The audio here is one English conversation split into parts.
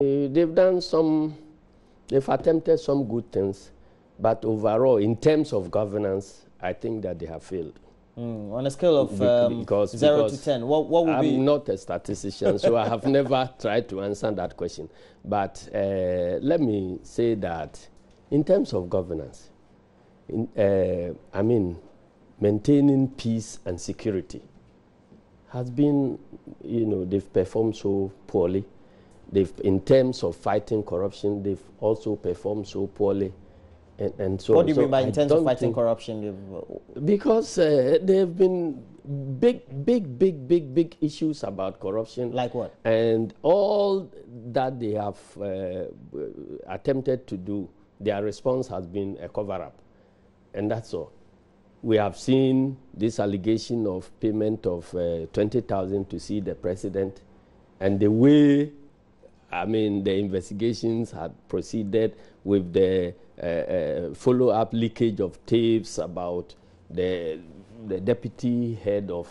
They've done some, they've attempted some good things, but overall, in terms of governance, I think that they have failed. On a scale of 0 to 10, what would be? I'm not a statistician, so I have never tried to answer that question. But let me say that in terms of governance, I mean, maintaining peace and security has been, they've performed so poorly. In terms of fighting corruption, they've also performed so poorly. And so, what do you mean by in terms of fighting corruption? Because there have been big issues about corruption. Like what? And all that they have attempted to do, their response has been a cover-up. And that's all. We have seen this allegation of payment of 20,000 to see the president, and the way, I mean, the investigations had proceeded with the follow-up leakage of tapes about the deputy head of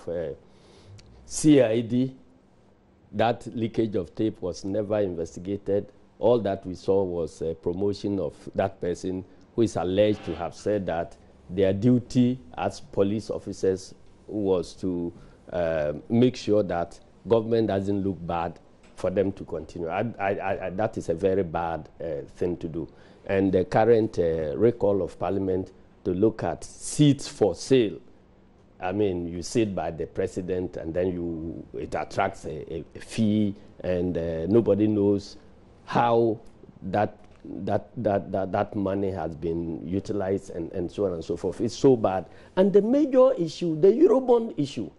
CID. That leakage of tape was never investigated. All that we saw was a promotion of that person who is alleged to have said that their duty as police officers was to make sure that government doesn't look bad for them to continue. That is a very bad thing to do. And the current recall of Parliament to look at seats for sale. I mean, you sit by the president, and then it attracts a fee, and nobody knows how that money has been utilized, and so on and so forth. It's so bad. And the major issue, the Eurobond issue.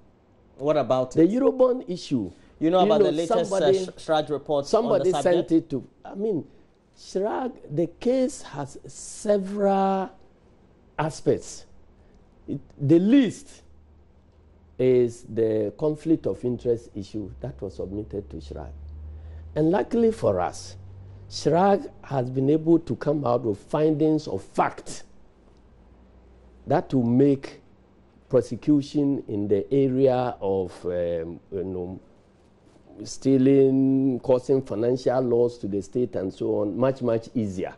What about the Eurobond issue? You know about the latest Shrag report. Somebody sent it to. I mean, Shrag. The case has several aspects. The least is the conflict of interest issue that was submitted to Shrag, and luckily for us, Shrag has been able to come out with findings of fact that will make prosecution in the area of stealing, causing financial loss to the state and so on, much easier.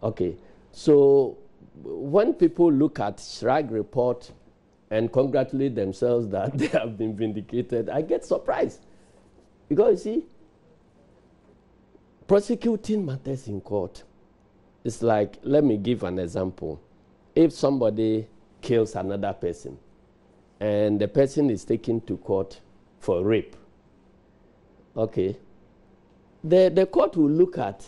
Okay, so when people look at Shrag report and congratulate themselves that they have been vindicated, I get surprised. Because you see, prosecuting matters in court, it's like, let me give an example. If somebody kills another person and the person is taken to court for rape, okay, the court will look at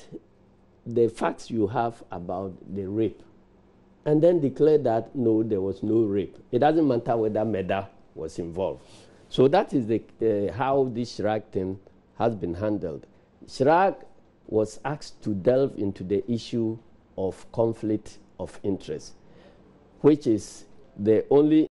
the facts you have about the rape and then declare that, no, there was no rape. It doesn't matter whether murder was involved. So that is how this Shrag thing has been handled. Shrag was asked to delve into the issue of conflict of interest, which is the only